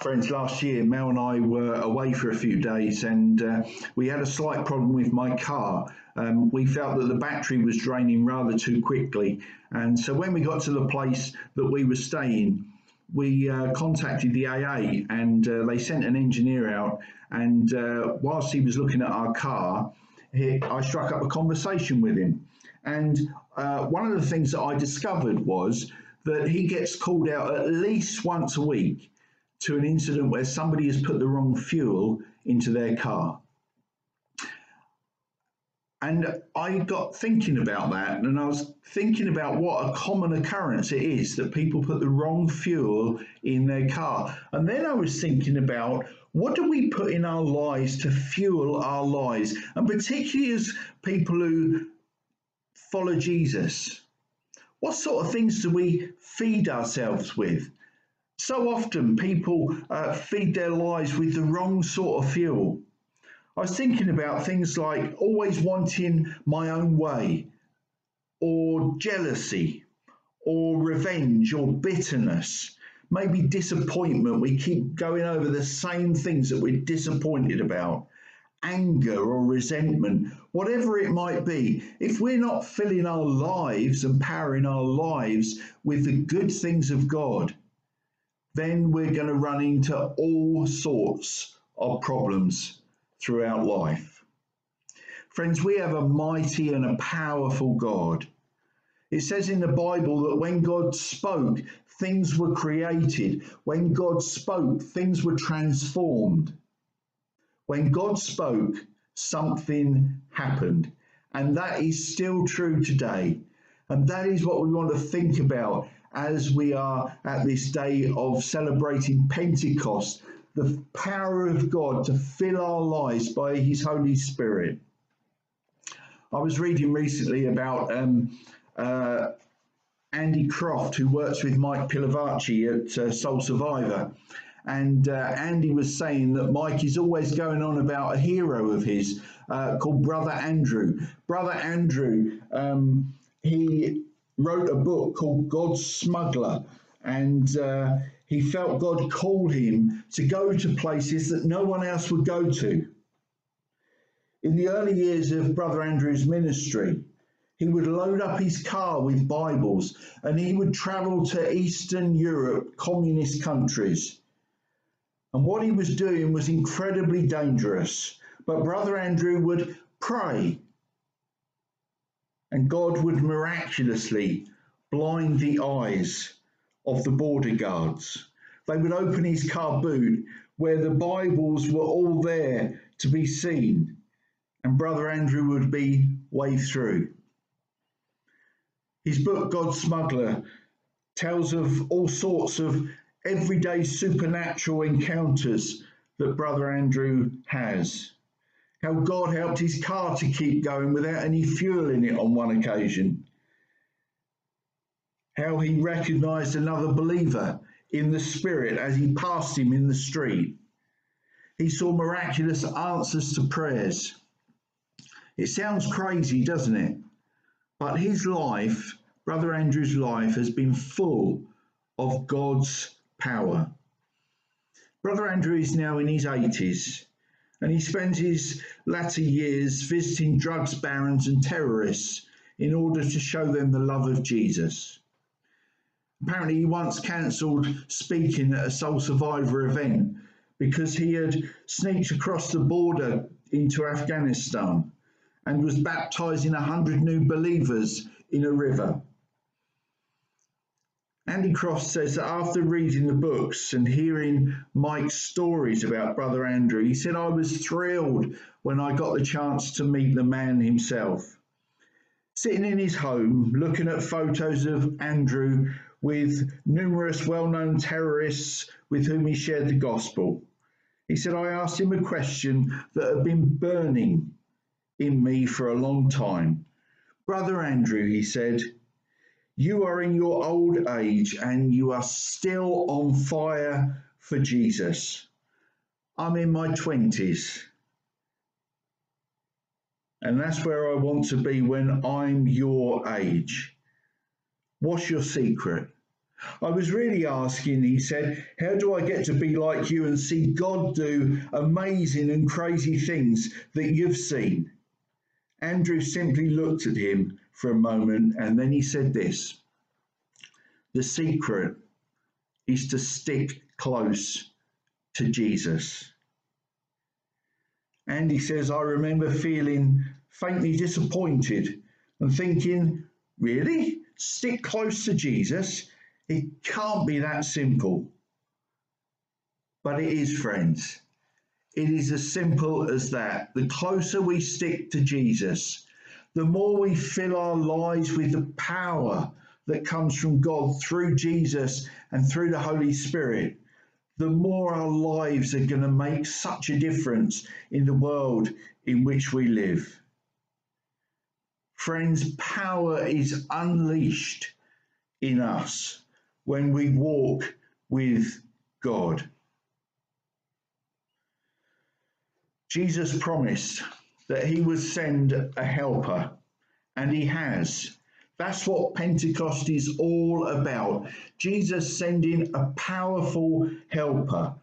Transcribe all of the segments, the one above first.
Friends, last year, Mel and I were away for a few days and we had a slight problem with my car. We felt that the battery was draining rather too quickly. And so when we got to the place that we were staying, we contacted the AA and they sent an engineer out. And whilst he was looking at our car, I struck up a conversation with him. And one of the things that I discovered was that he gets called out at least once a week to an incident where somebody has put the wrong fuel into their car. And I got thinking about that, and I was thinking about what a common occurrence it is that people put the wrong fuel in their car. And then I was thinking about, what do we put in our lives to fuel our lives? And particularly as people who follow Jesus, what sort of things do we feed ourselves with? So often people feed their lives with the wrong sort of fuel. I was thinking about things like always wanting my own way, or jealousy, or revenge, or bitterness, maybe disappointment. We keep going over the same things that we're disappointed about, anger or resentment, whatever it might be. If we're not filling our lives and powering our lives with the good things of God, then we're going to run into all sorts of problems throughout life. Friends, we have a mighty and a powerful God. It says in the Bible that when God spoke, things were created. When God spoke, things were transformed. When God spoke, something happened. And that is still true today. And that is what we want to think about as we are at this day of celebrating Pentecost, the power of God to fill our lives by his Holy Spirit. I was reading recently about Andy Croft, who works with Mike Pilavacci at Soul Survivor. And Andy was saying that Mike is always going on about a hero of his called Brother Andrew. Brother Andrew, he wrote a book called God's Smuggler, and he felt God called him to go to places that no one else would go to. In the early years of Brother Andrew's ministry, he would load up his car with Bibles and he would travel to Eastern Europe, communist countries. And what he was doing was incredibly dangerous. But Brother Andrew would pray, and God would miraculously blind the eyes of the border guards. They would open his car boot where the Bibles were all there to be seen, and Brother Andrew would be waved through. His book, God's Smuggler, tells of all sorts of everyday supernatural encounters that Brother Andrew has. How God helped his car to keep going without any fuel in it on one occasion. How he recognized another believer in the spirit as he passed him in the street. He saw miraculous answers to prayers. It sounds crazy, doesn't it? But his life, Brother Andrew's life, has been full of God's power. Brother Andrew is now in his 80s, and he spends his latter years visiting drugs barons and terrorists in order to show them the love of Jesus. Apparently, he once cancelled speaking at a Soul Survivor event because he had sneaked across the border into Afghanistan and was baptizing 100 new believers in a river. Andy Croft says that after reading the books and hearing Mike's stories about Brother Andrew, he said, I was thrilled when I got the chance to meet the man himself. Sitting in his home, looking at photos of Andrew with numerous well-known terrorists with whom he shared the gospel, he said, I asked him a question that had been burning in me for a long time. Brother Andrew, he said, you are in your old age and you are still on fire for Jesus. I'm in my 20s. And that's where I want to be when I'm your age. What's your secret? I was really asking, he said, how do I get to be like you and see God do amazing and crazy things that you've seen? Andrew simply looked at him for a moment and then he said this: the secret is to stick close to Jesus. And he says, I remember feeling faintly disappointed and thinking, really? Stick close to Jesus? It can't be that simple. But it is, friends. It is as simple as that. The closer we stick to Jesus, the more we fill our lives with the power that comes from God through Jesus and through the Holy Spirit, the more our lives are going to make such a difference in the world in which we live. Friends, power is unleashed in us when we walk with God. Jesus promised that he would send a helper, and he has. That's what Pentecost is all about. Jesus sending a powerful helper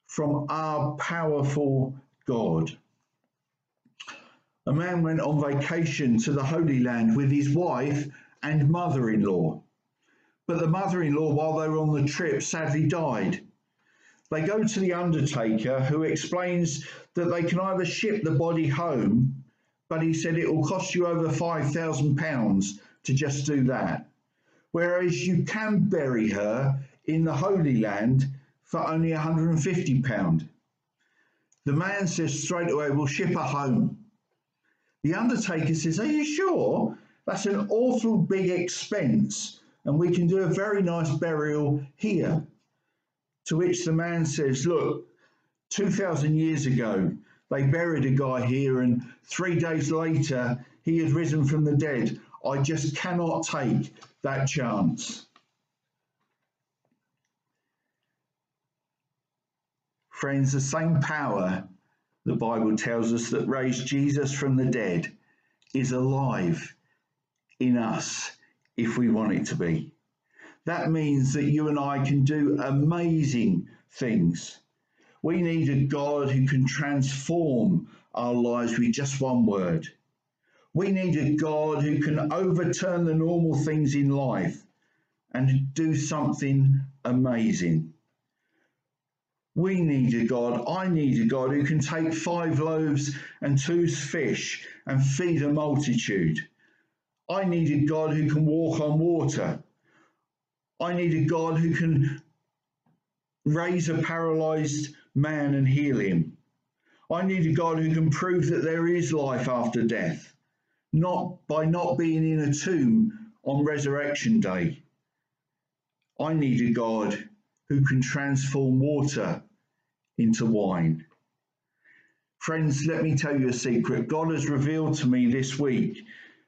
from our powerful God. A man went on vacation to the Holy Land with his wife and mother-in-law. But the mother-in-law, while they were on the trip, sadly died. They go to the undertaker, who explains that they can either ship the body home, but he said it will cost you over £5,000 to just do that. Whereas you can bury her in the Holy Land for only £150. The man says straight away, we'll ship her home. The undertaker says, are you sure? That's an awful big expense, and we can do a very nice burial here. To which the man says, look, 2,000 years ago, they buried a guy here, and 3 days later, he had risen from the dead. I just cannot take that chance. Friends, the same power, the Bible tells us, that raised Jesus from the dead is alive in us if we want it to be. That means that you and I can do amazing things. We need a God who can transform our lives with just one word. We need a God who can overturn the normal things in life and do something amazing. We need a God, I need a God who can take 5 loaves and 2 fish and feed a multitude. I need a God who can walk on water. I need a God who can raise a paralyzed man and heal him. I need a God who can prove that there is life after death, not by not being in a tomb on resurrection day. I need a God who can transform water into wine. Friends, let me tell you a secret. God has revealed to me this week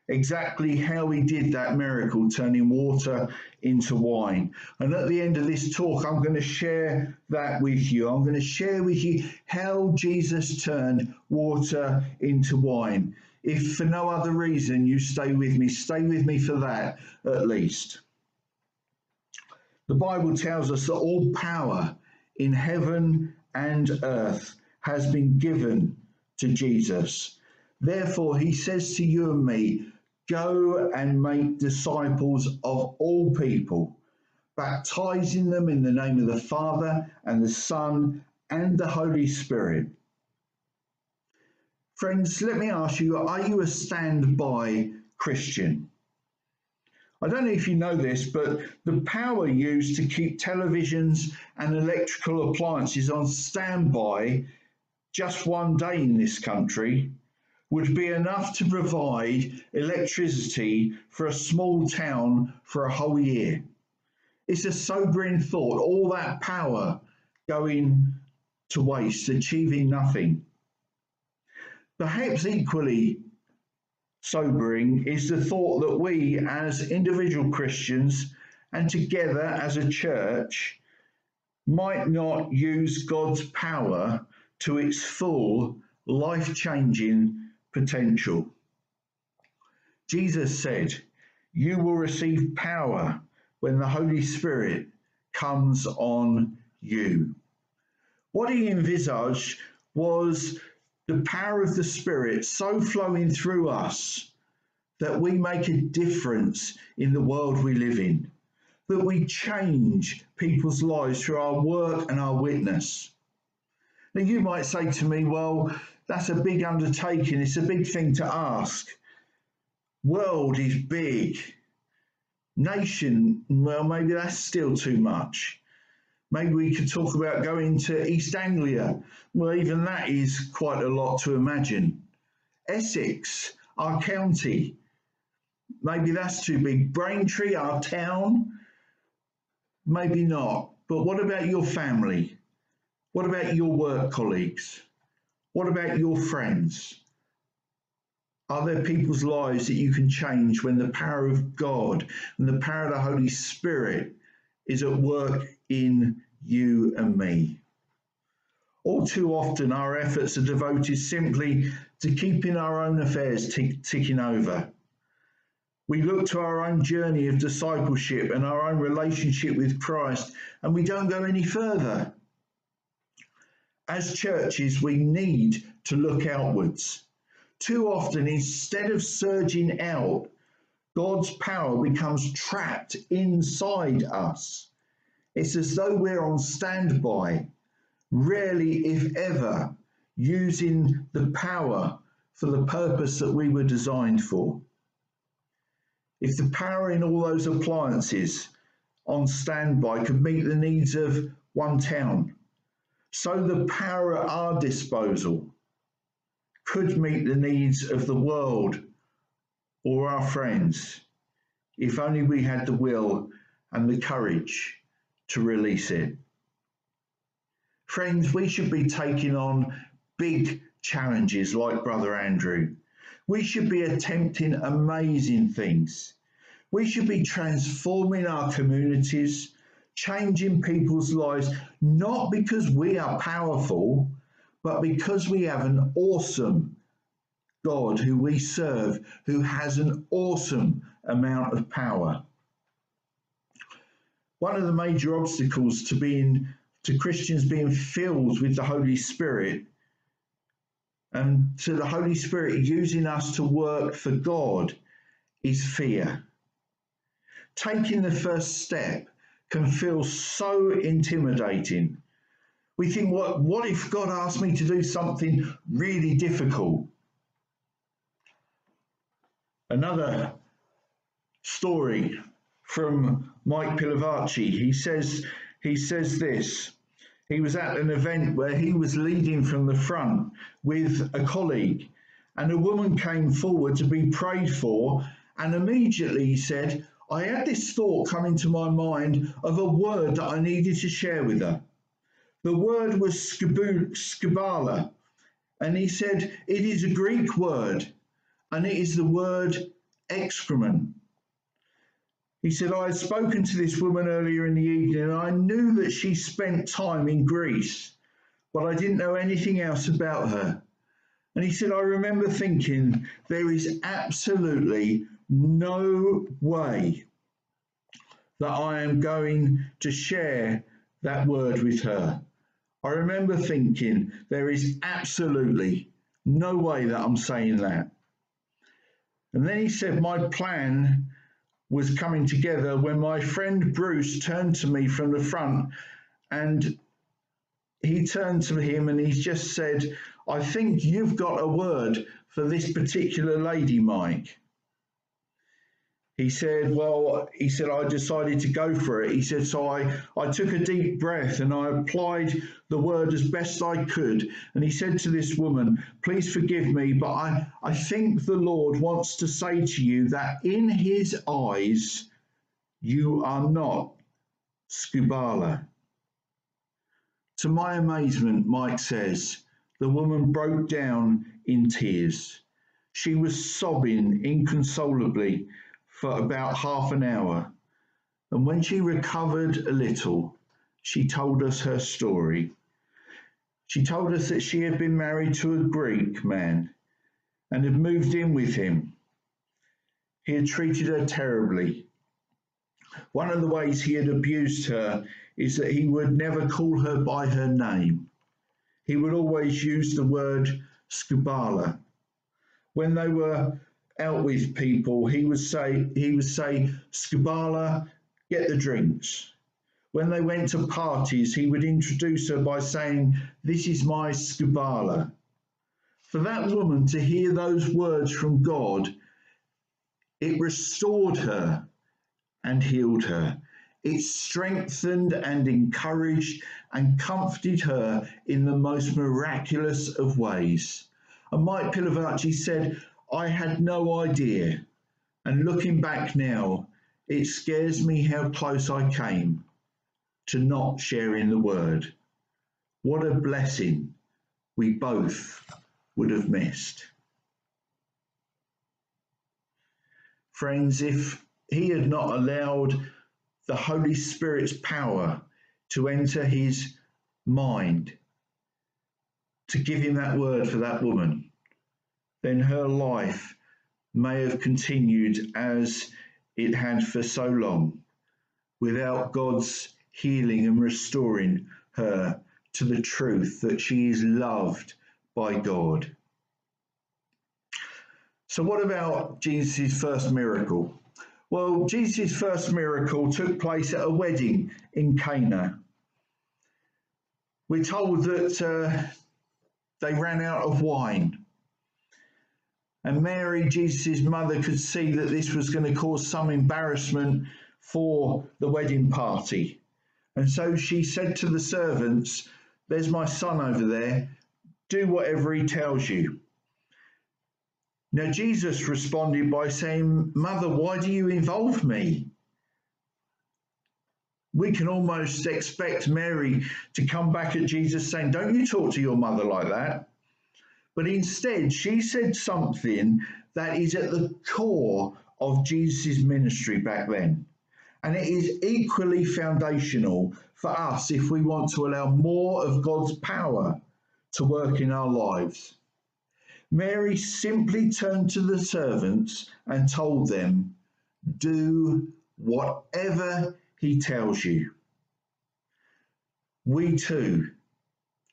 exactly how he did that miracle, turning water into wine. And at the end of this talk, I'm going to share that with you. I'm going to share with you how Jesus turned water into wine. If for no other reason, you stay with me for that at least. The Bible tells us that all power in heaven and earth has been given to Jesus. Therefore, he says to you and me, go and make disciples of all people, baptizing them in the name of the Father and the Son and the Holy Spirit. Friends, let me ask you, are you a standby Christian? I don't know if you know this, but the power used to keep televisions and electrical appliances on standby just one day in this country would be enough to provide electricity for a small town for a whole year. It's a sobering thought, all that power going to waste, achieving nothing. Perhaps equally sobering is the thought that we as individual Christians and together as a church might not use God's power to its full life-changing potential. Jesus said, you will receive power when the Holy Spirit comes on you. What he envisaged was the power of the Spirit so flowing through us that we make a difference in the world we live in, that we change people's lives through our work and our witness. Now, you might say to me, well, that's a big undertaking, it's a big thing to ask. World is big. Nation, well, maybe that's still too much. Maybe we could talk about going to East Anglia. Well, even that is quite a lot to imagine. Essex, our county, maybe that's too big. Braintree, our town, maybe not. But what about your family? What about your work colleagues? What about your friends? Are there people's lives that you can change when the power of God and the power of the Holy Spirit is at work in you and me? All too often, our efforts are devoted simply to keeping our own affairs ticking over. We look to our own journey of discipleship and our own relationship with Christ, and we don't go any further. As churches, we need to look outwards. Too often, instead of surging out, God's power becomes trapped inside us. It's as though we're on standby, rarely, if ever, using the power for the purpose that we were designed for. If the power in all those appliances on standby could meet the needs of one town, so the power at our disposal could meet the needs of the world or our friends, if only we had the will and the courage to release it. Friends, we should be taking on big challenges like Brother Andrew. We should be attempting amazing things. We should be transforming our communities, changing people's lives, not because we are powerful, but because we have an awesome God who we serve, who has an awesome amount of power. One of the major obstacles to Christians being filled with the Holy Spirit and to the Holy Spirit using us to work for God is fear. Taking the first step can feel so intimidating. We think, what if God asked me to do something really difficult? Another story from Mike Pilavacci. He says this. He was at an event where he was leading from the front with a colleague, and a woman came forward to be prayed for, and immediately he said, I had this thought come into my mind of a word that I needed to share with her. The word was skubala, and he said, it is a Greek word, and it is the word excrement. He said, I had spoken to this woman earlier in the evening, and I knew that she spent time in Greece, but I didn't know anything else about her. And he said, I remember thinking, there is absolutely no way that I am going to share that word with her. I remember thinking, there is absolutely no way that I'm saying that. And then he said, my plan was coming together when my friend Bruce turned to me from the front, and he turned to him and he just said, I think you've got a word for this particular lady, Mike. He said, I decided to go for it. He said, so I took a deep breath and I applied the word as best I could. And he said to this woman, please forgive me, but I think the Lord wants to say to you that in his eyes, you are not skubala. To my amazement, Mike says, the woman broke down in tears. She was sobbing inconsolably for about half an hour. And when she recovered a little, she told us her story. She told us that she had been married to a Greek man and had moved in with him. He had treated her terribly. One of the ways he had abused her is that he would never call her by her name. He would always use the word skubala. When they were out with people, he would say, skubala, get the drinks. When they went to parties, he would introduce her by saying, this is my skubala. For that woman to hear those words from God, it restored her and healed her. It strengthened and encouraged and comforted her in the most miraculous of ways. And Mike Pilavachi said, I had no idea. And looking back now, it scares me how close I came to not sharing the word. What a blessing we both would have missed. Friends, if he had not allowed the Holy Spirit's power to enter his mind, to give him that word for that woman, then her life may have continued as it had for so long, without God's healing and restoring her to the truth that she is loved by God. So what about Jesus' first miracle? Well, Jesus' first miracle took place at a wedding in Cana. We're told that they ran out of wine. And Mary, Jesus' mother, could see that this was going to cause some embarrassment for the wedding party. And so she said to the servants, there's my son over there, do whatever he tells you. Now, Jesus responded by saying, Mother, why do you involve me? We can almost expect Mary to come back at Jesus saying, don't you talk to your mother like that. But instead, she said something that is at the core of Jesus' ministry back then. And it is equally foundational for us if we want to allow more of God's power to work in our lives. Mary simply turned to the servants and told them, do whatever he tells you. We too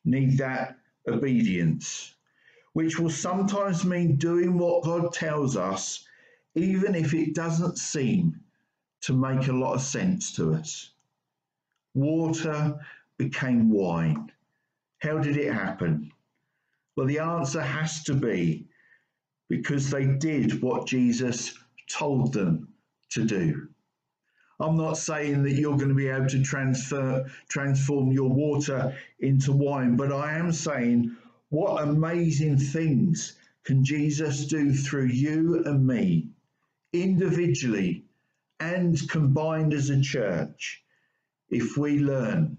need that obedience, which will sometimes mean doing what God tells us, even if it doesn't seem to make a lot of sense to us. Water became wine. How did it happen? Well, the answer has to be because they did what Jesus told them to do. I'm not saying that you're going to be able to transform your water into wine, but I am saying what amazing things can Jesus do through you and me, individually and combined as a church, if we learn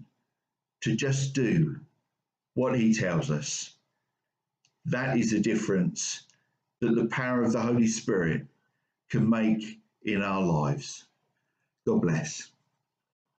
to just do what he tells us. That is the difference that the power of the Holy Spirit can make in our lives. God bless.